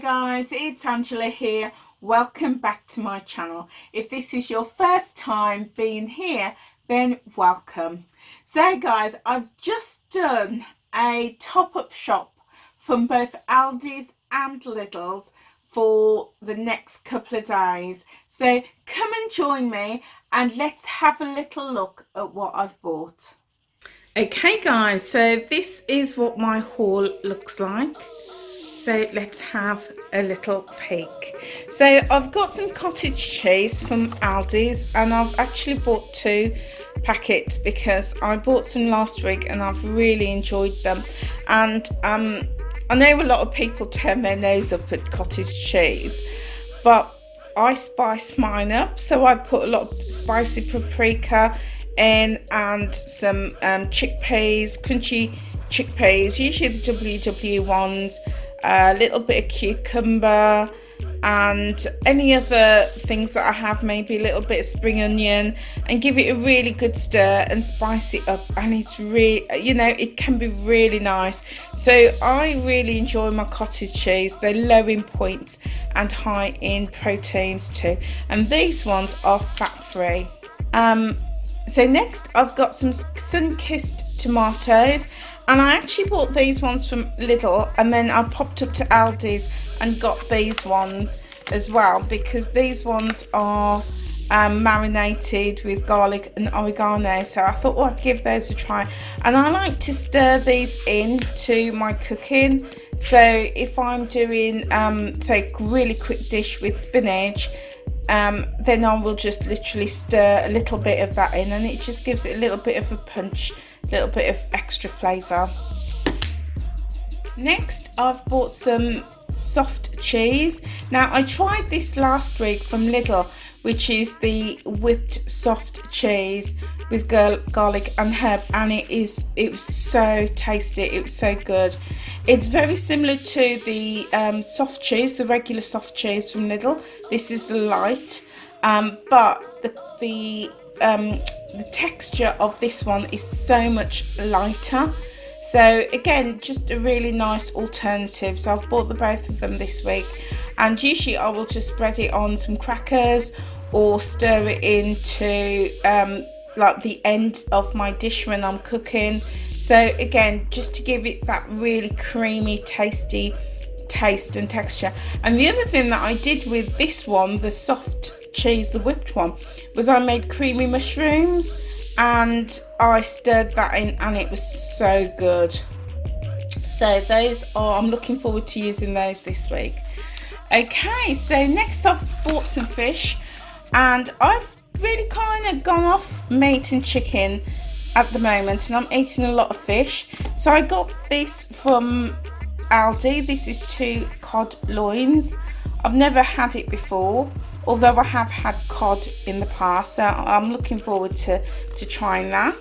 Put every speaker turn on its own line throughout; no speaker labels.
guys, it's Angela here. Welcome back to my channel. If this is your first time being here, then welcome. So guys, I've just done a top-up shop from both Aldi's and Lidl's for the next couple of days. So come and join me and let's have a little look at what I've bought. Okay guys, so this is what my haul looks like. So let's have a little peek. So I've got some cottage cheese from Aldi's, and I've actually bought 2 packets because I bought some last week and I've really enjoyed them. And I know a lot of people turn their nose up at cottage cheese, but I spice mine up. So I put a lot of spicy paprika in and some chickpeas, crunchy chickpeas, usually the WW ones, a little bit of cucumber and any other things that I have, maybe a little bit of spring onion, and give it a really good stir and spice it up. And it's really, you know, it can be really nice. So I really enjoy my cottage cheese. They're low in points and high in proteins too, and these ones are fat free. So next I've got some sun-kissed tomatoes, and I actually bought these ones from Lidl, and then I popped up to Aldi's and got these ones as well because these ones are marinated with garlic and oregano. So I thought, well, I'd give those a try, and I like to stir these into my cooking. So if I'm doing say a really quick dish with spinach, then I will just literally stir a little bit of that in, and it just gives it a little bit of a punch, a little bit of extra flavour. Next I've bought some soft cheese. Now I tried this last week from Lidl, which is the whipped soft cheese with garlic and herb, and it was so tasty, it was so good. It's very similar to the soft cheese, the regular soft cheese from Lidl. This is the light, but the texture of this one is so much lighter. So again, just a really nice alternative. So I've bought the both of them this week, and usually I will just spread it on some crackers or stir it into like the end of my dish when I'm cooking. So again, just to give it that really creamy, tasty taste and texture. And the other thing that I did with this one, the soft cheese, the whipped one, was I made creamy mushrooms and I stirred that in, and it was so good. So those are, I'm looking forward to using those this week. Okay, so next I've bought some fish, and I've really kind of gone off meat and chicken at the moment, and I'm eating a lot of fish. So I got this from Aldi. This is 2 cod loins. I've never had it before, although I have had cod in the past, so I'm looking forward to trying that.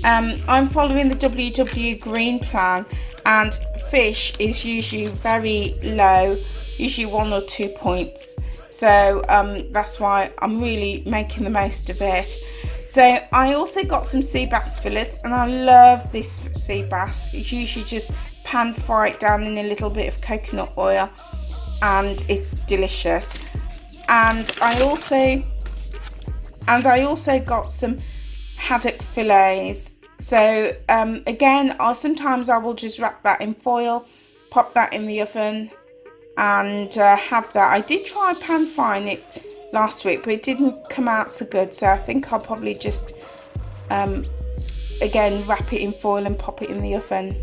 I'm following the WW Green plan, and fish is usually very low, usually 1 or 2 points. So that's why I'm really making the most of it. So I also got some sea bass fillets, and I love this sea bass. It's usually just pan fry it down in a little bit of coconut oil, and it's delicious. And I also got some haddock fillets. So again, sometimes I will just wrap that in foil, pop that in the oven, and have that. I did try pan frying it last week, but it didn't come out so good, so I think I'll probably just again wrap it in foil and pop it in the oven.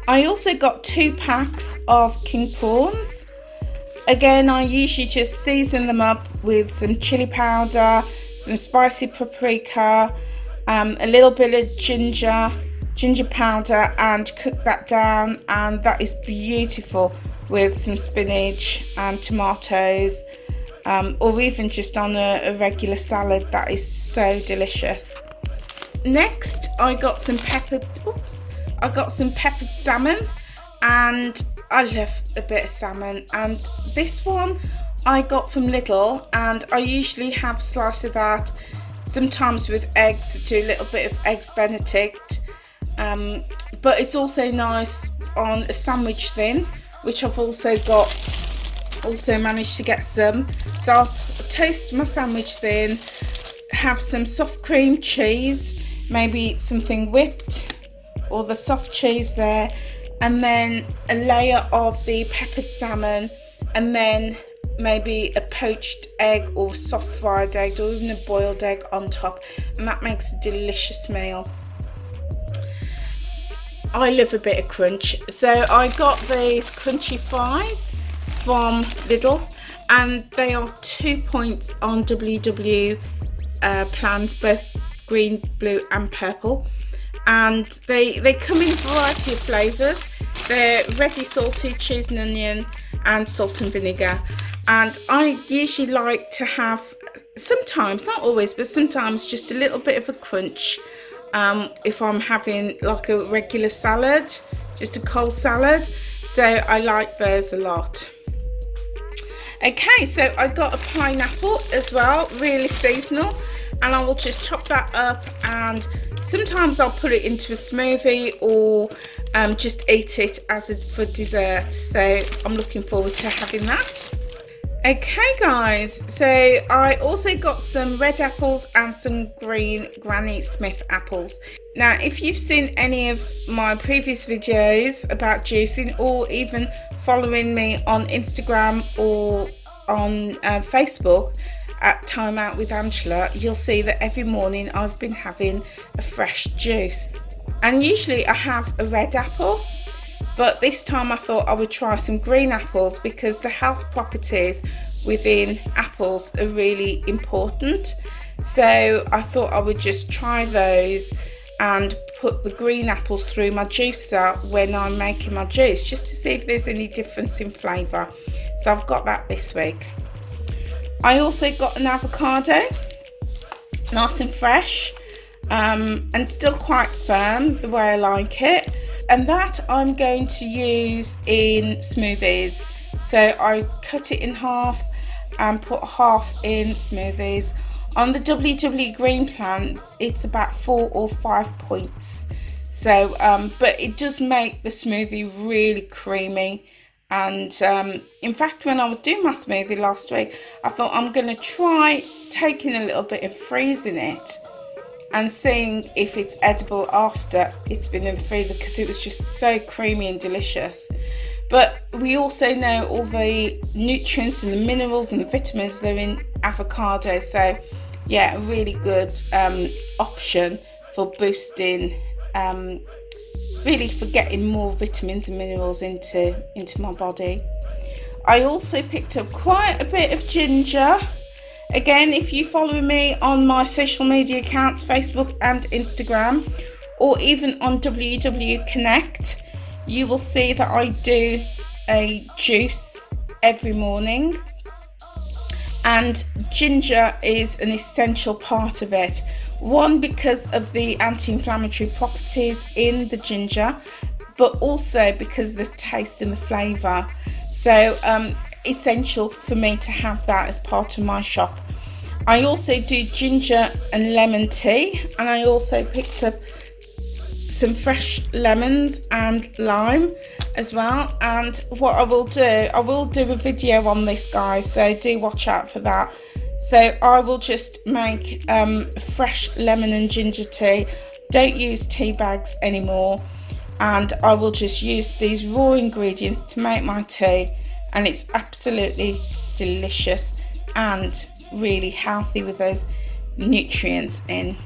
I also got 2 packs of king prawns. Again, I usually just season them up with some chili powder, some spicy paprika, a little bit of ginger powder, and cook that down, and that is beautiful with some spinach and tomatoes, or even just on a regular salad. That is so delicious. Next I got some peppered salmon, and I love a bit of salmon, and this one I got from Lidl, and I usually have a slice of that, sometimes with eggs, do a little bit of eggs Benedict, but it's also nice on a sandwich thin, which I've also got also managed to get some. So I'll toast my sandwich then, have some soft cream cheese, maybe something whipped or the soft cheese there, and then a layer of the peppered salmon, and then maybe a poached egg or soft fried egg or even a boiled egg on top, and that makes a delicious meal. I love a bit of crunch, so I got these crunchy fries from Lidl, and they are 2 points on WW plans, both green, blue and purple, and they come in a variety of flavours. They're ready salted, cheese and onion and salt and vinegar, and I usually like to have, sometimes, not always, but sometimes just a little bit of a crunch if I'm having like a regular salad, just a cold salad. So I like those a lot. Okay, so I got a pineapple as well, really seasonal, and I will just chop that up, and sometimes I'll put it into a smoothie or just eat it as for dessert. So I'm looking forward to having that. Okay guys, so I also got some red apples and some green Granny Smith apples. Now, if you've seen any of my previous videos about juicing, or even following me on Instagram or on Facebook at Time Out with Angela, you'll see that every morning I've been having a fresh juice. And usually I have a red apple, but this time I thought I would try some green apples because the health properties within apples are really important. So I thought I would just try those and put the green apples through my juicer when I'm making my juice, just to see if there's any difference in flavour. So I've got that this week. I also got an avocado, nice and fresh, and still quite firm the way I like it, and that I'm going to use in smoothies. So I cut it in half and put half in smoothies. On the WW Green plan, it's about 4 or 5 points. So but it does make the smoothie really creamy. And in fact, when I was doing my smoothie last week, I thought I'm going to try taking a little bit and freezing it and seeing if it's edible after it's been in the freezer, because it was just so creamy and delicious. But we also know all the nutrients and the minerals and the vitamins that are in avocado. So yeah, a really good option for boosting, really for getting more vitamins and minerals into my body. I also picked up quite a bit of ginger. Again, if you follow me on my social media accounts, Facebook and Instagram, or even on WW Connect, you will see that I do a juice every morning, and ginger is an essential part of it. One, because of the anti-inflammatory properties in the ginger, but also because of the taste and the flavour. So essential for me to have that as part of my shop. I also do ginger and lemon tea, and I also picked up some fresh lemons and lime as well. And what I will do a video on this, guys, so do watch out for that. So I will just make fresh lemon and ginger tea. Don't use tea bags anymore, and I will just use these raw ingredients to make my tea, and it's absolutely delicious and really healthy with those nutrients in.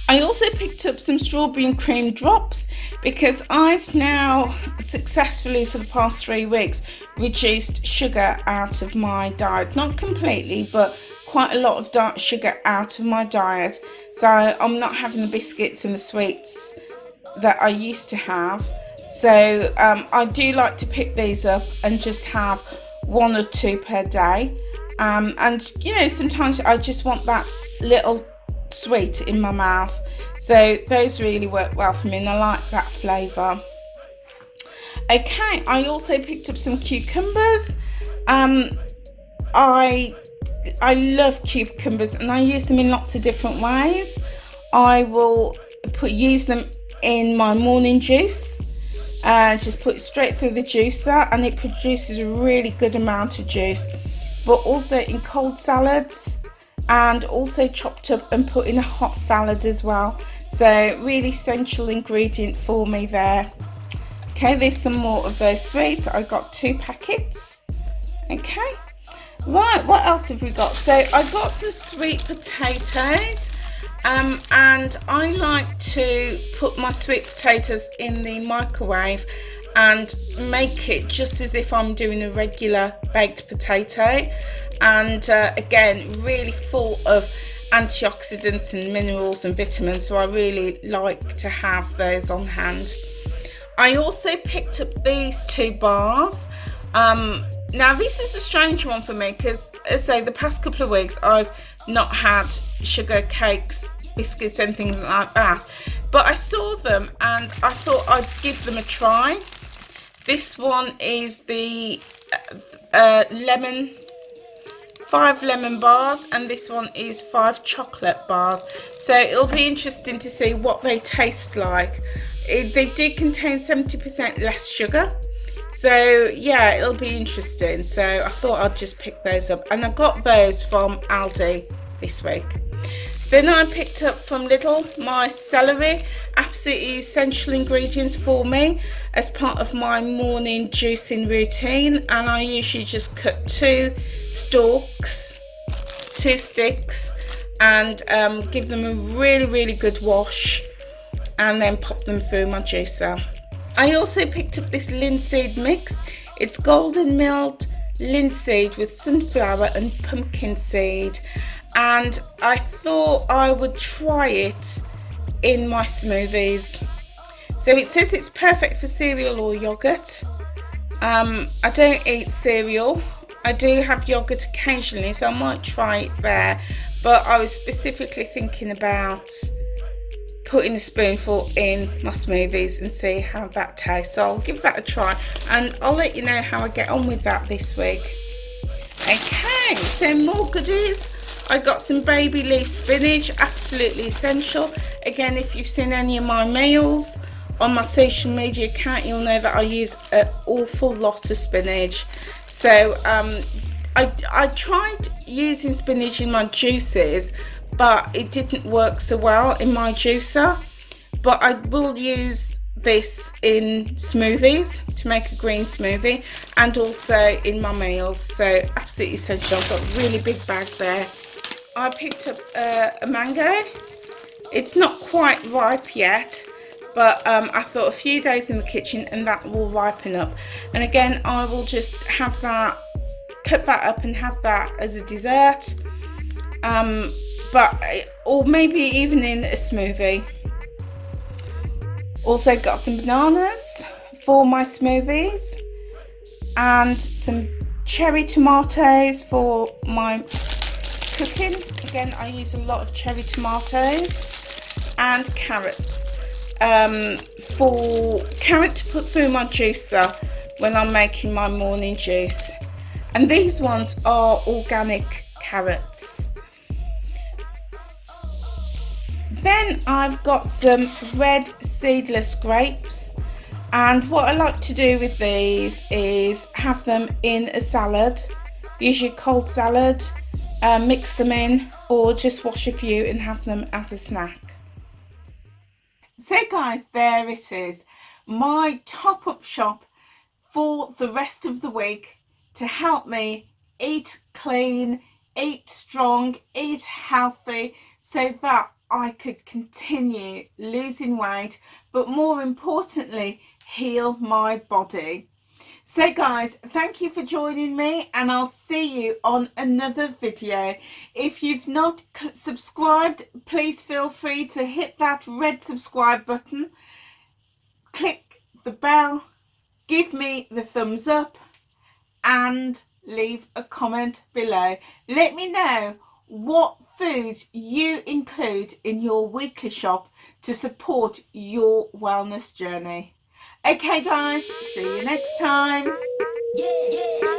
I also picked up some strawberry and cream drops because I've now successfully, for the past 3 weeks, reduced sugar out of my diet. Not completely, but quite a lot of sugar out of my diet. So I'm not having the biscuits and the sweets that I used to have. So I do like to pick these up and just have 1 or 2 per day. And you know, sometimes I just want that little sweet in my mouth, so those really work well for me, and I like that flavour. Okay, I also picked up some cucumbers. I love cucumbers, and I use them in lots of different ways. I will use them in my morning juice, and just put it straight through the juicer, and it produces a really good amount of juice. But also in cold salads, and also chopped up and put in a hot salad as well. So really essential ingredient for me there. Okay, there's some more of those sweets. I got 2 packets. Okay, right, what else have we got? So I got some sweet potatoes, and I like to put my sweet potatoes in the microwave and make it just as if I'm doing a regular baked potato. And again, really full of antioxidants and minerals and vitamins, so I really like to have those on hand. I also picked up these 2 bars. Now this is a strange one for me because, as I say, the past couple of weeks I've not had sugar cakes, biscuits, anything like that, but I saw them and I thought I'd give them a try. This one is the 5 lemon bars, and this one is 5 chocolate bars. So it'll be interesting to see what they taste like. They do contain 70% less sugar, so yeah, it'll be interesting. So I thought I'd just pick those up, and I got those from Aldi this week. Then I picked up from Lidl my celery, absolutely essential ingredients for me as part of my morning juicing routine, and I usually just cut 2 sticks, and give them a really good wash, and then pop them through my juicer. I also picked up this linseed mix. It's golden milled linseed with sunflower and pumpkin seed, and I thought I would try it in my smoothies. So it says it's perfect for cereal or yogurt. I don't eat cereal. I do have yogurt occasionally, so I might try it there, but I was specifically thinking about putting a spoonful in my smoothies and see how that tastes. So I'll give that a try, and I'll let you know how I get on with that this week. Okay, so more goodies. I got some baby leaf spinach, absolutely essential. Again, if you've seen any of my meals on my social media account, you'll know that I use an awful lot of spinach. So I tried using spinach in my juices, but it didn't work so well in my juicer. But I will use this in smoothies to make a green smoothie, and also in my meals. So absolutely essential. I've got a really big bag there. I picked up a mango. It's not quite ripe yet, but I thought a few days in the kitchen and that will ripen up. And again, I will just have that, cut that up and have that as a dessert, or maybe even in a smoothie. Also got some bananas for my smoothies, and some cherry tomatoes for my cooking. Again, I use a lot of cherry tomatoes, and carrots. For carrot to put through my juicer when I'm making my morning juice. And these ones are organic carrots. Then I've got some red seedless grapes, and what I like to do with these is have them in a salad, usually cold salad, mix them in, or just wash a few and have them as a snack. So guys, there it is, my top-up shop for the rest of the week to help me eat clean, eat strong, eat healthy, so that I could continue losing weight, but more importantly, heal my body. So guys, thank you for joining me, and I'll see you on another video. If you've not subscribed, please feel free to hit that red subscribe button, click the bell, give me the thumbs up, and leave a comment below. Let me know what foods you include in your weekly shop to support your wellness journey. Okay guys, see you next time.
Yeah.